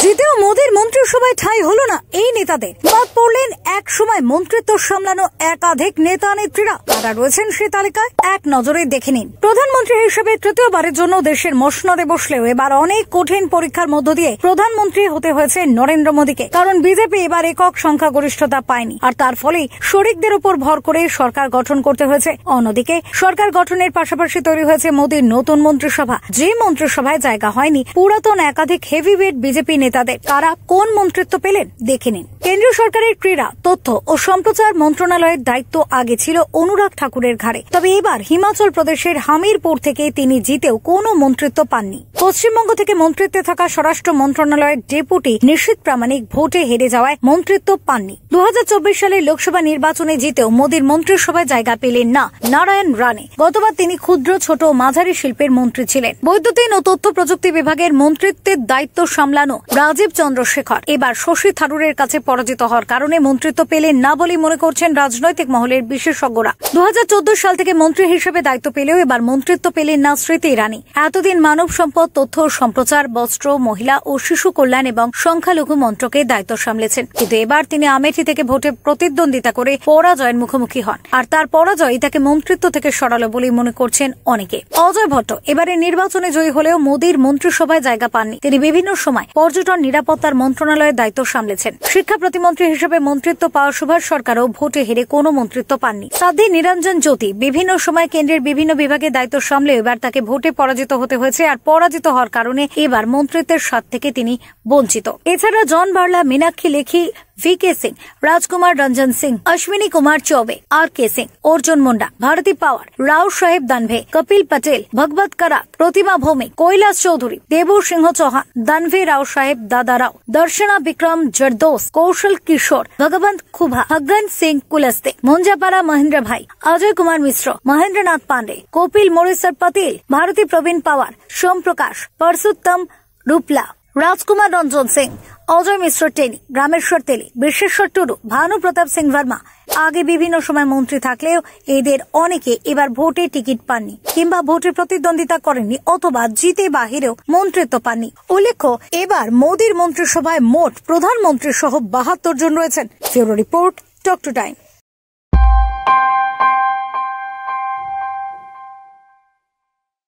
জিতেও মোদীর মন্ত্রিসভায় ঠাঁই হলো না এই নেতাদের। বাদ পড়লেন এক সময় মন্ত্রিত্ব সামলানো একাধিক নেতা নেত্রীরা। তারা রয়েছেন সে তালিকায়, এক নজরে দেখে নিন। প্রধানমন্ত্রী হিসেবে তৃতীয়বারের জন্য দেশের মসনদে বসলেও এবার অনেক কঠিন পরীক্ষার মধ্য দিয়ে প্রধানমন্ত্রী হতে হয়েছে নরেন্দ্র মোদীকে। কারণ বিজেপি এবার একক সংখ্যাগরিষ্ঠতা পায়নি, আর তার ফলেই শরিকদের উপর ভর করে সরকার গঠন করতে হয়েছে। অন্যদিকে সরকার গঠনের পাশাপাশি তৈরি হয়েছে মোদীর নতুন মন্ত্রিসভা, যে মন্ত্রিসভায় জায়গা হয়নি পুরাতন একাধিক হেভিওয়েট বিজেপি নেতাদের। তারা কোন মন্ত্রিত্ব পেলেন দেখে নিন। কেন্দ্রীয় সরকারের ক্রীড়া, তথ্য ও সম্প্রচার মন্ত্রণালয়ের দায়িত্ব আগে ছিল অনুরাগ ঠাকুরের ঘাড়ে। তবে এবার হিমাচল প্রদেশের হামিরপুর থেকে তিনি জিতেও কোনো মন্ত্রিত্ব পাননি। পশ্চিমবঙ্গ থেকে মন্ত্রিত্বে থাকা স্বরাষ্ট্র মন্ত্রণালয়ের ডেপুটি নিশীথ প্রামাণিক ভোটে হেরে যাওয়ায় মন্ত্রিত্ব পাননি। 2024 সালের লোকসভা নির্বাচনে জিতেও মোদীর মন্ত্রিসভায় জায়গা পেলেন না নারায়ণ রানে। গতবার তিনি ক্ষুদ্র, ছোট ও মাঝারি শিল্পের মন্ত্রী ছিলেন। বৈদ্যুতিন ও তথ্য প্রযুক্তি বিভাগের মন্ত্রিত্বের দায়িত্ব সামলানো রাজীব চন্দ্রশেখর এবার শশী থারুরের কাছে পরাজিত হওয়ার কারণে মন্ত্রিত্ব পেলেন না বলে মনে করছেন রাজনৈতিক মহলের বিশেষজ্ঞরা। 2014 সাল থেকে মন্ত্রী হিসেবে দায়িত্ব পেলেও এবার মন্ত্রিত্ব পেলেন না স্মৃতি ইরানি। এতদিন মানব সম্পদ, তথ্য ও সম্প্রচার, বস্ত্র, মহিলা ও শিশু কল্যাণ এবং সংখ্যালঘু মন্ত্রকের দায়িত্ব সামলেছেন। কিন্তু এবার তিনি আমেঠি থেকে ভোটে প্রতিদ্বন্দ্বিতা করে পরাজয়ের মুখোমুখি হন, আর তার পরাজয় তাকে মন্ত্রিত্ব থেকে সরালো বলে মনে করছেন অনেকে। অজয় ভট্ট এবারে নির্বাচনে জয়ী হলেও মোদীর মন্ত্রিসভায় জায়গা পাননি। তিনি বিভিন্ন সময় পর্যটন, নিরাপত্তার মন্ত্রণালয়ের দায়িত্ব সামলেছেন। শিক্ষা প্রতিমন্ত্রী হিসেবে মন্ত্রিত্ব পাওয়া সুভাষ সরকারও ভোটে হেরে কোনো মন্ত্রিত্ব পাননি। সাধ্বী নিরঞ্জন জ্যোতি বিভিন্ন সময় কেন্দ্রের বিভিন্ন বিভাগের দায়িত্ব সামলে এবার তাকে ভোটে পরাজিত হতে হয়েছে, আর পরাজিত হওয়ার কারণে এবার মন্ত্রিত্বের স্বাদ থেকে তিনি বঞ্চিত। এছাড়া জন বার্লা, মীনাক্ষী লেখি, VK সিং, রাজকুমার রঞ্জন সিং, অশ্বিনী কুমার চৌবে, RK সিং, অর্জুন মুন্ডা, ভারতী পাওয়ার, রাও সাহেব দানভে, কপিল পটেল, ভগবত কারাত, প্রতিমা ভৌমিক, কৈলাস চৌধুরী, দেবু সিংহ চৌহান, দানভে রাও সাহেব দাদা রাও, দর্শনা বিক্রম জরদোস, কৌশল কিশোর, ভগবন্ত খুভা, ভগন সিং কুলস্তে, মঞ্জাপাড়া মহেন্দ্র ভাই, অজয় কুমার মিশ্র, মহেন্দ্রনাথ পান্ডে, কপিল মোরেশ্বর পটেল, ভারতী প্রবীণ পাওয়ার, সোম প্রকাশ, পরশুত্তম রূপলা, রাজকুমার রঞ্জন সিং, অজয় মিশ্র টেনি, রামেশ্বর তেলি, বিশ্বেশ্বর টুডু, ভানু প্রতাপ সিং বর্মা আগে বিভিন্ন সময় মন্ত্রী থাকলেও এদের অনেকে এবার ভোটে টিকিট পাননি, কিংবা ভোটে প্রতিদ্বন্দ্বিতা করেননি, অথবা জিতে বাহিরেও মন্ত্রিত্ব পাননি। উল্লেখ্য, এবার মোদীর মন্ত্রিসভায় মোট প্রধানমন্ত্রী সহ 72 জন রয়েছেন। Bureau report, talk to time.